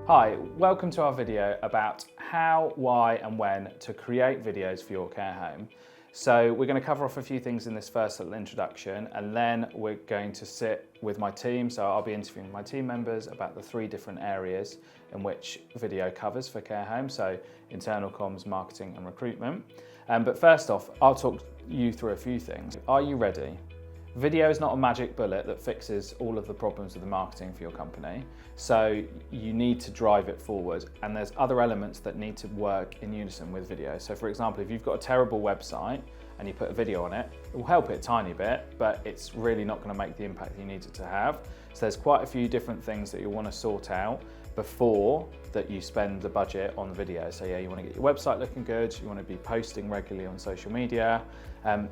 Hi, welcome to our video about how, why and when to create videos for your care home. So we're going to cover off a few things in this first little introduction, and then we're going to sit with my team. So I'll be interviewing my team members about the 3 different areas in which video covers for care home. So internal comms, marketing and recruitment. But first off, I'll talk you through a few things. Are you ready? Video is not a magic bullet that fixes all of the problems with the marketing for your company. So you need to drive it forward, and there's other elements that need to work in unison with video. So for example, if you've got a terrible website and you put a video on it, it will help it a tiny bit, but it's really not going to make the impact that you need it to have. So there's quite a few different things that you want to sort out before that you spend the budget on the video. So yeah, you want to get your website looking good, you want to be posting regularly on social media,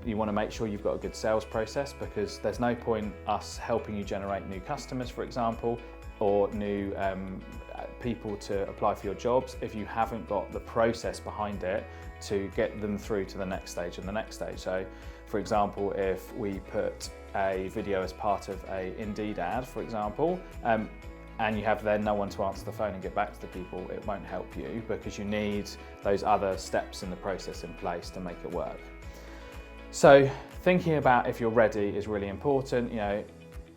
you want to make sure you've got a good sales process, because there's no point us helping you generate new customers, for example, or new people to apply for your jobs if you haven't got the process behind it to get them through to the next stage and the next stage. So for example, if we put a video as part of a Indeed ad, for example, and you have then no one to answer the phone and get back to the people, it won't help you, because you need those other steps in the process in place to make it work. So thinking about if you're ready is really important. You know,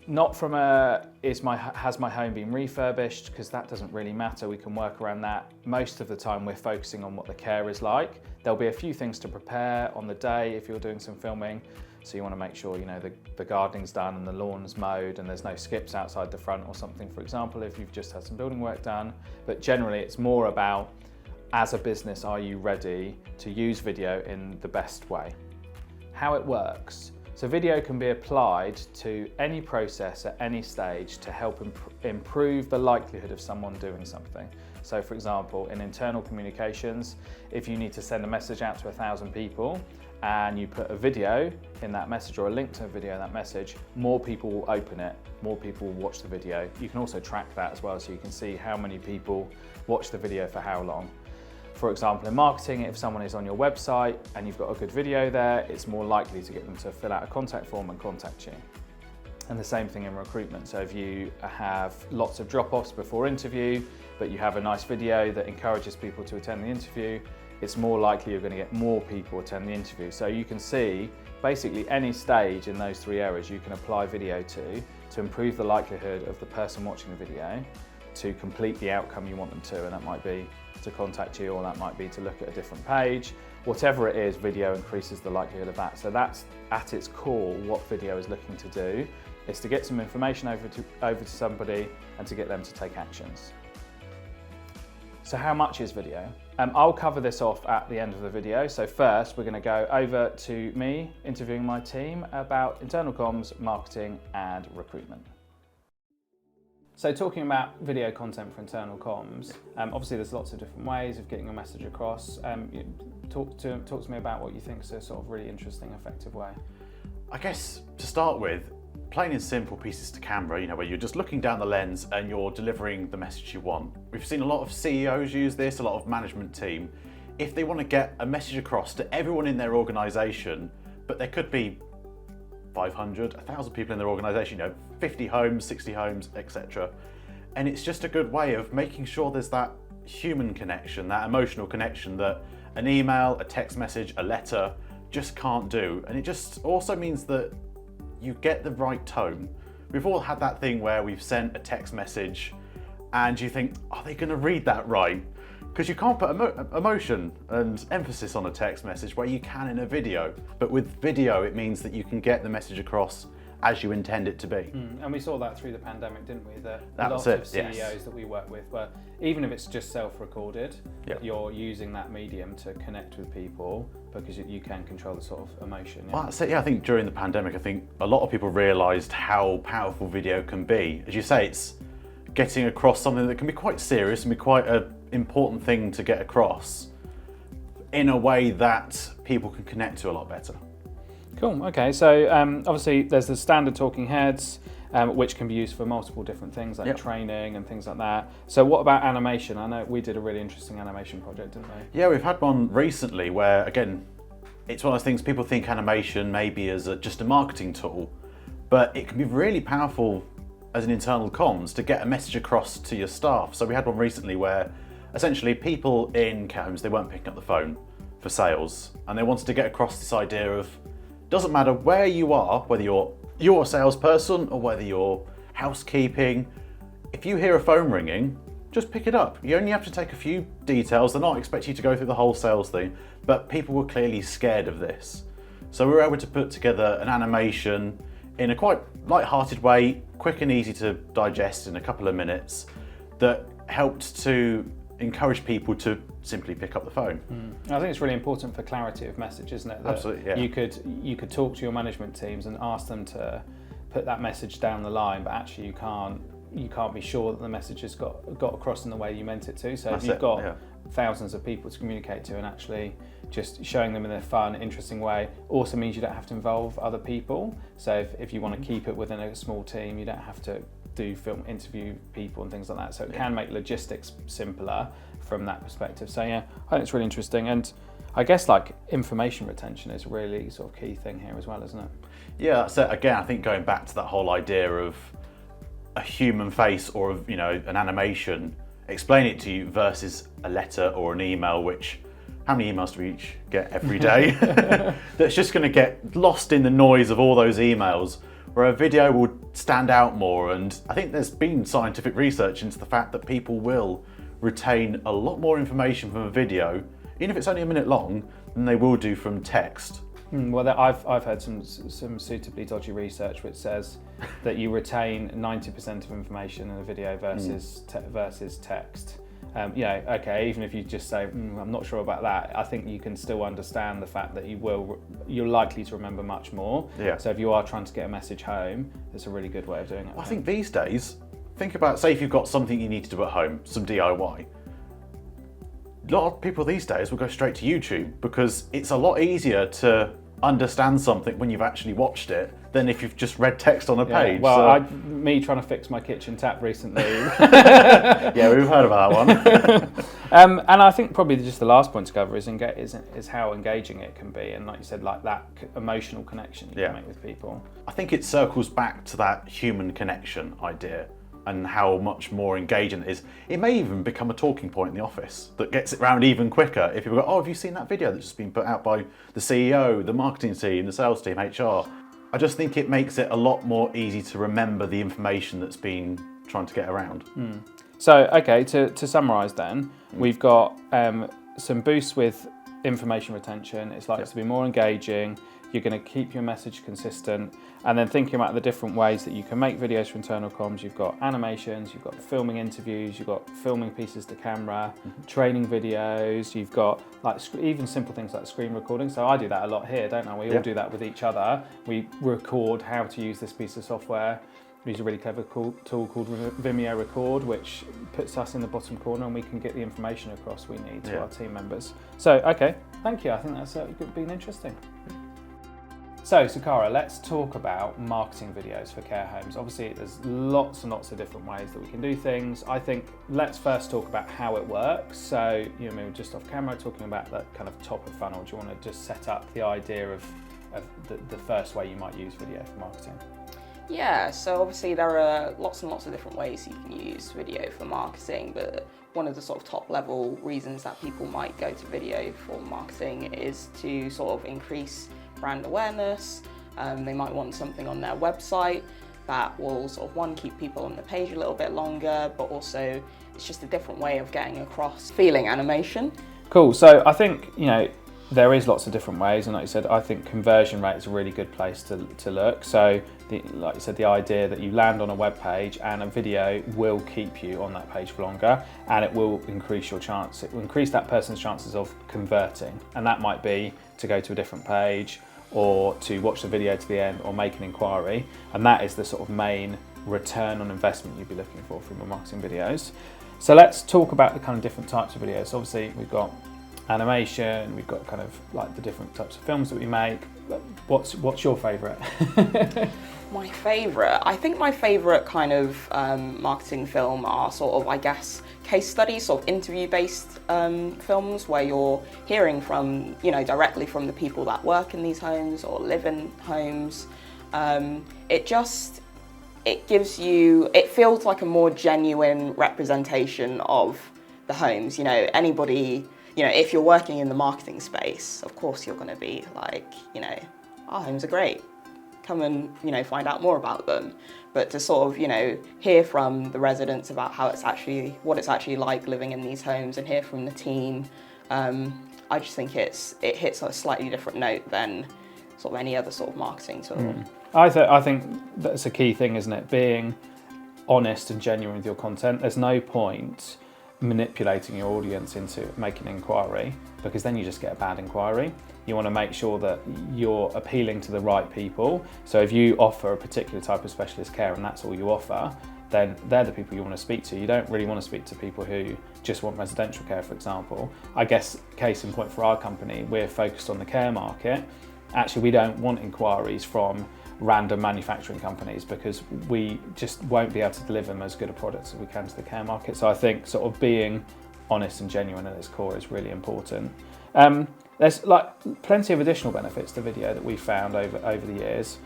not from has my home been refurbished, because that doesn't really matter. We can work around that. Most of the time we're focusing on what the care is like. There'll be a few things to prepare on the day if you're doing some filming. So you want to make sure, you know, the gardening's done and the lawn's mowed and there's no skips outside the front or something, for example, if you've just had some building work done. But generally it's more about, as a business, are you ready to use video in the best way? How it works. So video can be applied to any process at any stage to help improve the likelihood of someone doing something. So for example, in internal communications, if you need to send a message out to 1,000 people and you put a video in that message or a link to a video in that message, more people will open it, more people will watch the video. You can also track that as well, so you can see how many people watch the video for how long. For example, in marketing, if someone is on your website and you've got a good video there, it's more likely to get them to fill out a contact form and contact you. And the same thing in recruitment. So if you have lots of drop-offs before interview, but you have a nice video that encourages people to attend the interview, it's more likely you're going to get more people attend the interview. So you can see basically any stage in those 3 areas you can apply video to improve the likelihood of the person watching the video to complete the outcome you want them to, and that might be to contact you, or that might be to look at a different page. Whatever it is, video increases the likelihood of that. So that's at its core what video is looking to do, is to get some information over to somebody and to get them to take actions. So how much is video? I'll cover this off at the end of the video. So first we're going to go over to me interviewing my team about internal comms, marketing and recruitment. So talking about video content for internal comms, obviously there's lots of different ways of getting your message across. Talk to me about what you think is a sort of really interesting, effective way. I guess to start with, plain and simple pieces to camera, you know, where you're just looking down the lens and you're delivering the message you want. We've seen a lot of CEOs use this, a lot of management team. If they want to get a message across to everyone in their organisation, but there could be 500, 1,000 people in their organisation, you know, 50 homes, 60 homes, etc. And it's just a good way of making sure there's that human connection, that emotional connection that an email, a text message, a letter just can't do. And it just also means that you get the right tone. We've all had that thing where we've sent a text message and you think, are they going to read that right? Because you can't put emotion and emphasis on a text message where you can in a video. But with video, it means that you can get the message across as you intend it to be. And we saw that through the pandemic, didn't we? That That's lots it, of CEOs yes. that we work with, where even if it's just self-recorded, Yep. you're using that medium to connect with people, because you can control the sort of emotion. Yeah? Well, that's it. Yeah, I think during the pandemic, I think a lot of people realised how powerful video can be. As you say, it's getting across something that can be quite serious and be quite an important thing to get across in a way that people can connect to a lot better. Cool, okay, so obviously there's the standard talking heads, which can be used for multiple different things like Yep. training and things like that. So what about animation? I know we did a really interesting animation project, didn't we? Yeah, we've had one recently where, again, it's one of those things people think animation maybe as just a marketing tool, but it can be really powerful as an internal comms to get a message across to your staff. So we had one recently where essentially people in care homes, they weren't picking up the phone for sales, and they wanted to get across this idea of, doesn't matter where you are, whether you're a salesperson or whether you're housekeeping, if you hear a phone ringing, just pick it up. You only have to take a few details. They're not expecting you to go through the whole sales thing, but people were clearly scared of this. So we were able to put together an animation in a quite light-hearted way, quick and easy to digest in a couple of minutes, that helped to encourage people to simply pick up the phone. I think it's really important for clarity of message, isn't it? That Absolutely, yeah. You could talk to your management teams and ask them to put that message down the line, but actually you can't be sure that the message has got across in the way you meant it to. So if you've got thousands of people to communicate to, and actually just showing them in a fun, interesting way also means you don't have to involve other people. So if you want to keep it within a small team, you don't have to do film interview people and things like that. So it can make logistics simpler from that perspective. So yeah, I think it's really interesting. And I guess like information retention is a really sort of key thing here as well, isn't it? Yeah, so again, I think going back to that whole idea of a human face or of, an animation, explain it to you versus a letter or an email, which, how many emails do we each get every day? That's just going to get lost in the noise of all those emails, where a video will stand out more. And I think there's been scientific research into the fact that people will retain a lot more information from a video, even if it's only a minute long, than they will do from text. Well, I've heard some suitably dodgy research which says that you retain 90% of information in a video versus text. Okay, even if you just say, I'm not sure about that, I think you can still understand the fact that you're likely to remember much more. Yeah. So if you are trying to get a message home, it's a really good way of doing it. I think these days, think about, say if you've got something you need to do at home, some DIY. A lot of people these days will go straight to YouTube because it's a lot easier to understand something when you've actually watched it than if you've just read text on a page. Well, me trying to fix my kitchen tap recently. Yeah, we've heard about that one. And I think probably just the last point to cover is how engaging it can be, and like you said, like that emotional connection you can make with people. I think it circles back to that human connection idea and how much more engaging it is. It may even become a talking point in the office that gets it round even quicker. If people go, oh, have you seen that video that's just been put out by the CEO, the marketing team, the sales team, HR? I just think it makes it a lot more easy to remember the information that's been trying to get around. So, okay, to summarise then, we've got some boosts with information retention. It's likely to be more engaging. You're going to keep your message consistent, and then thinking about the different ways that you can make videos for internal comms. You've got animations, you've got filming interviews, you've got filming pieces to camera, training videos, you've got like even simple things like screen recording. So I do that a lot here, don't I? We all do that with each other. We record how to use this piece of software. We use a really clever tool called Vimeo Record, which puts us in the bottom corner and we can get the information across we need to our team members. So, okay, thank you. I think that's been interesting. So, Sakara, let's talk about marketing videos for care homes. Obviously, there's lots and lots of different ways that we can do things. I think let's first talk about how it works. So, we're just off camera talking about that kind of top of funnel. Do you want to just set up the idea of the first way you might use video for marketing? Yeah, so obviously there are lots and lots of different ways you can use video for marketing, but one of the sort of top level reasons that people might go to video for marketing is to sort of increase brand awareness. They might want something on their website that will sort of, keep people on the page a little bit longer, but also it's just a different way of getting across feeling animation. Cool, so I think, there is lots of different ways, and like you said, I think conversion rate is a really good place to look. So, like you said, the idea that you land on a web page and a video will keep you on that page for longer, and it will increase that person's chances of converting. And that might be to go to a different page, or to watch the video to the end, or make an inquiry. And that is the sort of main return on investment you'd be looking for from your marketing videos. So let's talk about the kind of different types of videos. Obviously, we've got animation, we've got kind of like the different types of films that we make. What's your favourite? I think my favourite kind of marketing film are sort of, I guess, case studies, sort of interview-based films where you're hearing from, directly from the people that work in these homes or live in homes. it feels like a more genuine representation of the homes. Anybody, if you're working in the marketing space, of course you're going to be like, our homes are great. Come and, find out more about them. But to sort of, hear from the residents about what it's actually like living in these homes, and hear from the team, I just think it hits a slightly different note than sort of any other sort of marketing tool. I think that's a key thing, isn't it? Being honest and genuine with your content. There's no point manipulating your audience into making an inquiry, because then you just get a bad inquiry. You want to make sure that you're appealing to the right people. So if you offer a particular type of specialist care and that's all you offer, then they're the people you want to speak to. You don't really want to speak to people who just want residential care, for example. I guess case in point for our company, we're focused on the care market. Actually, we don't want inquiries from random manufacturing companies, because we just won't be able to deliver them as good a product as we can to the care market. So I think sort of being honest and genuine at its core is really important. There's plenty of additional benefits to video that we've found over the years.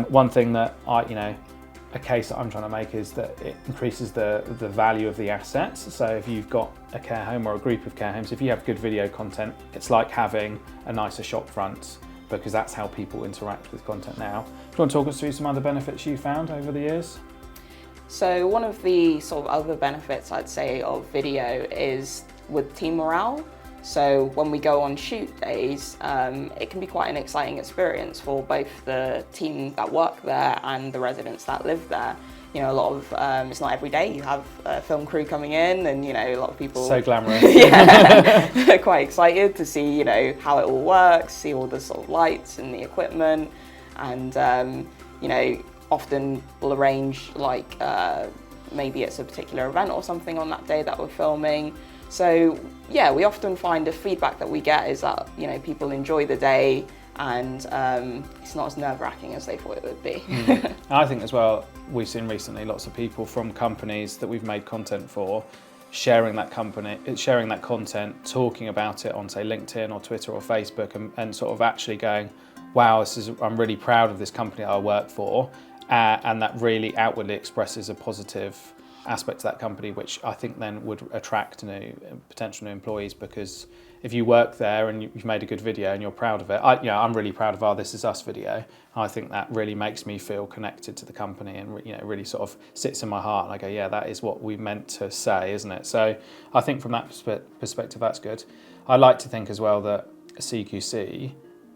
One thing that a case that I'm trying to make is that it increases the value of the assets. So if you've got a care home or a group of care homes, if you have good video content, it's like having a nicer shop front, because that's how people interact with content now. Do you want to talk us through some other benefits you found over the years? So one of the sort of other benefits I'd say of video is with team morale. So when we go on shoot days, it can be quite an exciting experience for both the team that work there and the residents that live there. A lot of, it's not every day you have a film crew coming in, and a lot of people... So glamorous. Yeah, quite excited to see, how it all works, see all the sort of lights and the equipment, and, often we'll arrange maybe it's a particular event or something on that day that we're filming. So yeah, we often find the feedback that we get is that, people enjoy the day, and it's not as nerve-wracking as they thought it would be. I think as well, we've seen recently lots of people from companies that we've made content for sharing that content, talking about it on, say, LinkedIn or Twitter or Facebook, and sort of actually going, wow, I'm really proud of this company I work for, and that really outwardly expresses a positive aspect to that company, which I think then would attract potential new employees, because if you work there and you've made a good video and you're proud of it, I'm really proud of our This Is Us video. I think that really makes me feel connected to the company, and really sort of sits in my heart, and I go, yeah, that is what we meant to say, isn't it? So I think from that perspective, that's good. I like to think as well that CQC,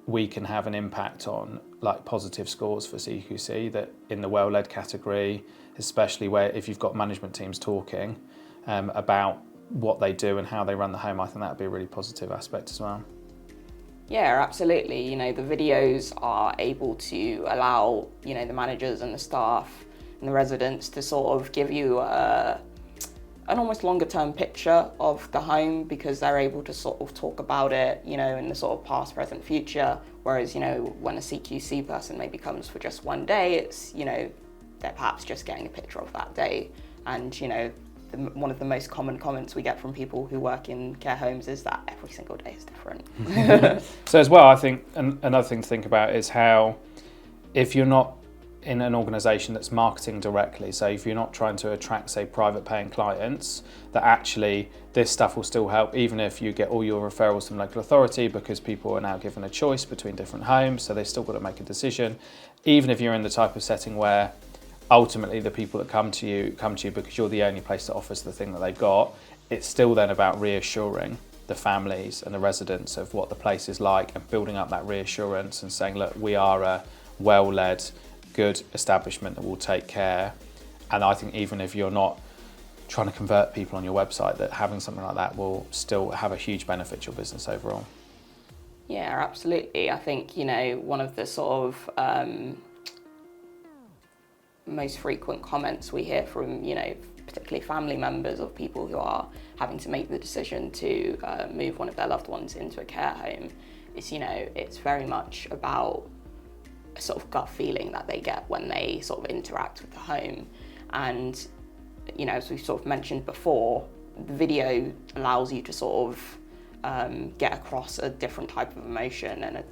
we can have an impact on positive scores for CQC, that in the well-led category, especially where if you've got management teams talking about what they do and how they run the home, I think that would be a really positive aspect as well. Yeah, absolutely. The videos are able to allow, the managers and the staff and the residents to sort of give you an almost longer term picture of the home, because they're able to sort of talk about it, in the sort of past, present, future. Whereas, when a CQC person maybe comes for just one day, it's, they're perhaps just getting a picture of that day. And, one of the most common comments we get from people who work in care homes is that every single day is different. So as well, I think another thing to think about is how, if you're not in an organisation that's marketing directly, so if you're not trying to attract, say, private paying clients, that actually this stuff will still help, even if you get all your referrals from local authority, because people are now given a choice between different homes, so they've still got to make a decision. Even if you're in the type of setting where ultimately the people that come to you because you're the only place that offers the thing that they've got, it's still then about reassuring the families and the residents of what the place is like, and building up that reassurance and saying, look, we are a well-led, good establishment that will take care. And I think even if you're not trying to convert people on your website, that having something like that will still have a huge benefit to your business overall. Yeah, absolutely. I think, one of the sort of most frequent comments we hear from, particularly family members of people who are having to make the decision to move one of their loved ones into a care home is, it's very much about a sort of gut feeling that they get when they sort of interact with the home. And, as we've sort of mentioned before, the video allows you to sort of get across a different type of emotion and a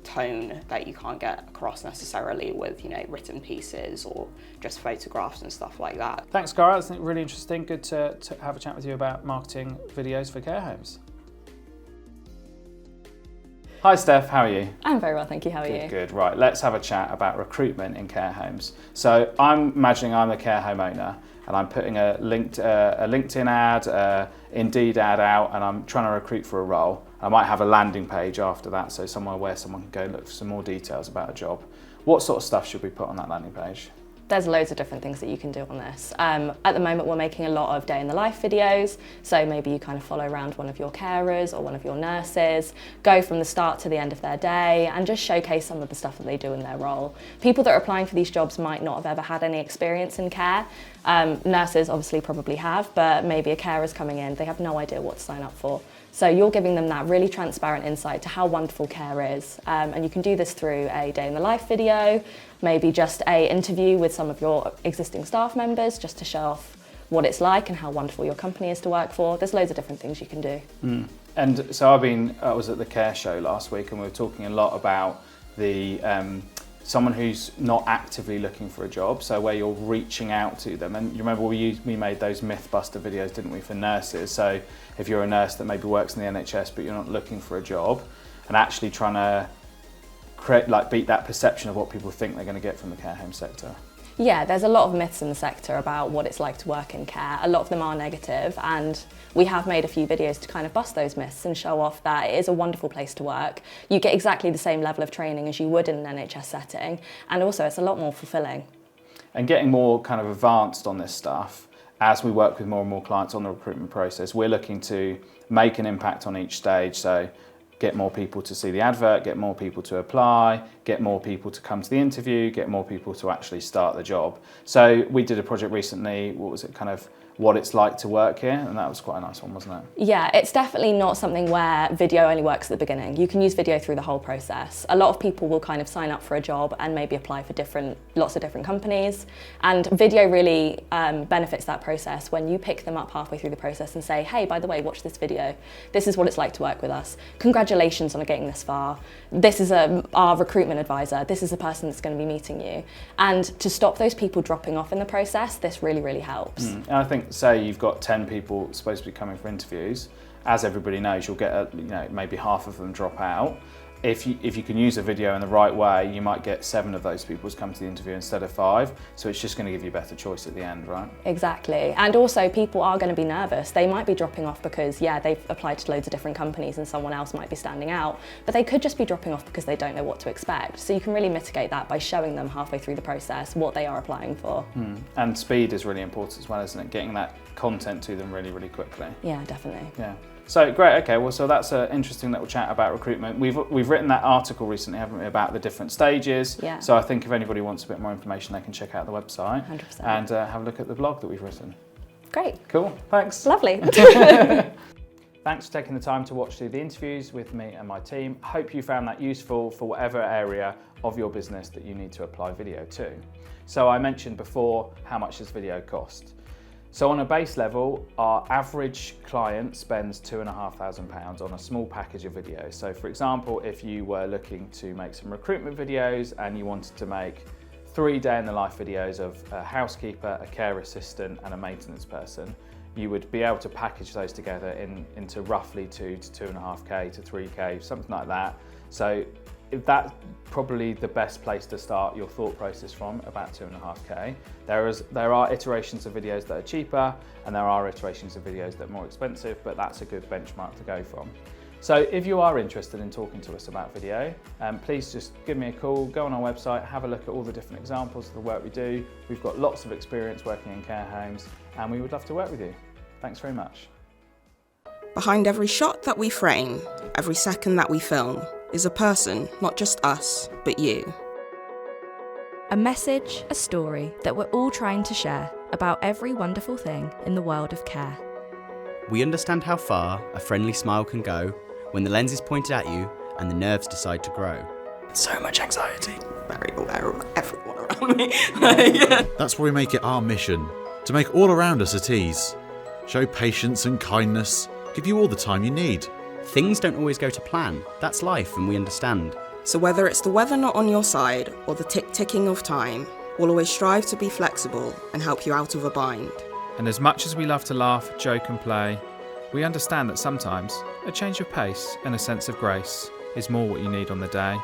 tone that you can't get across necessarily with, you know, written pieces or just photographs and stuff like that. Thanks, Cara. That's really interesting. Good to have a chat with you about marketing videos for care homes. Hi Steph, how are you? I'm very well, thank you. How are you? Good. Right, let's have a chat about recruitment in care homes. So I'm imagining I'm a care home owner and I'm putting a LinkedIn ad, Indeed ad out, and I'm trying to recruit for a role. I might have a landing page after that, so somewhere where someone can go and look for some more details about a job. What sort of stuff should we put on that landing page? There's loads of different things that you can do on this. At the moment, we're making a lot of day in the life videos. So maybe you kind of follow around one of your carers or one of your nurses, go from the start to the end of their day and just showcase some of the stuff that they do in their role. People that are applying for these jobs might not have ever had any experience in care. Nurses obviously probably have, but maybe a carer's coming in, they have no idea what to sign up for. So you're giving them that really transparent insight to how wonderful care is. And you can do this through a day in the life video, maybe just a interview with some of your existing staff members just to show off what it's like and how wonderful your company is to work for. There's loads of different things you can do. And so I was at the care show last week and we were talking a lot about the someone who's not actively looking for a job, so where you're reaching out to them. And you remember we made those Mythbuster videos, didn't we, for nurses? So if you're a nurse that maybe works in the NHS but you're not looking for a job, and actually trying to beat that perception of what people think they're going to get from the care home sector. Yeah, there's a lot of myths in the sector about what it's like to work in care. A lot of them are negative, and we have made a few videos to kind of bust those myths and show off that it is a wonderful place to work. You get exactly the same level of training as you would in an NHS setting, and also it's a lot more fulfilling. And getting more kind of advanced on this stuff, as we work with more and more clients on the recruitment process, we're looking to make an impact on each stage. So get more people to see the advert, get more people to apply, get more people to come to the interview, get more people to actually start the job. So we did a project recently, what was it, kind of what it's like to work here, and that was quite a nice one, wasn't it? Yeah, it's definitely not something where video only works at the beginning. You can use video through the whole process. A lot of people will kind of sign up for a job and maybe apply for lots of different companies, and video really benefits that process when you pick them up halfway through the process and say, hey, by the way, watch this video. This is what it's like to work with us. Congratulations on getting this far. This is our recruitment advisor. This is the person that's going to be meeting you. And to stop those people dropping off in the process, this really, really helps. And I think, say you've got 10 people supposed to be coming for interviews, as everybody knows, you'll get maybe half of them drop out. If you can use a video in the right way, you might get 7 of those people to come to the interview instead of 5. So it's just going to give you a better choice at the end, right? Exactly. And also people are going to be nervous. They might be dropping off because, yeah, they've applied to loads of different companies and someone else might be standing out, but they could just be dropping off because they don't know what to expect. So you can really mitigate that by showing them halfway through the process what they are applying for. And speed is really important as well, isn't it? Getting that content to them really, really quickly. Yeah, definitely. Yeah. So great, okay, well, so that's an interesting little chat about recruitment. We've written that article recently, haven't we, about the different stages. Yeah. So I think if anybody wants a bit more information, they can check out the website 100%. and have a look at the blog that we've written. Great. Cool, thanks. Lovely. Thanks for taking the time to watch through the interviews with me and my team. Hope you found that useful for whatever area of your business that you need to apply video to. So I mentioned before, how much does video cost? So on a base level, our average client spends £2,500 on a small package of videos. So for example, if you were looking to make some recruitment videos and you wanted to make 3 day in the life videos of a housekeeper, a care assistant and a maintenance person, you would be able to package those together into roughly 2 to 2.5K to 3K, something like that. So if that's probably the best place to start your thought process from, about 2.5K. There are iterations of videos that are cheaper and there are iterations of videos that are more expensive, but that's a good benchmark to go from. So if you are interested in talking to us about video, please just give me a call, go on our website, have a look at all the different examples of the work we do. We've got lots of experience working in care homes and we would love to work with you. Thanks very much. Behind every shot that we frame, every second that we film, is a person, not just us, but you. A message, a story that we're all trying to share about every wonderful thing in the world of care. We understand how far a friendly smile can go when the lens is pointed at you and the nerves decide to grow. So much anxiety. Very aware of everyone around me. That's why we make it our mission, to make all around us at ease. Show patience and kindness, give you all the time you need. Things don't always go to plan. That's life, and we understand. So whether it's the weather not on your side or the ticking of time, we'll always strive to be flexible and help you out of a bind. And as much as we love to laugh, joke and play, we understand that sometimes a change of pace and a sense of grace is more what you need on the day.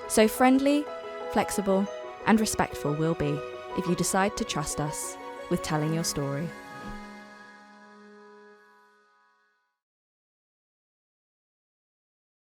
So friendly, flexible, and respectful we'll be if you decide to trust us with telling your story.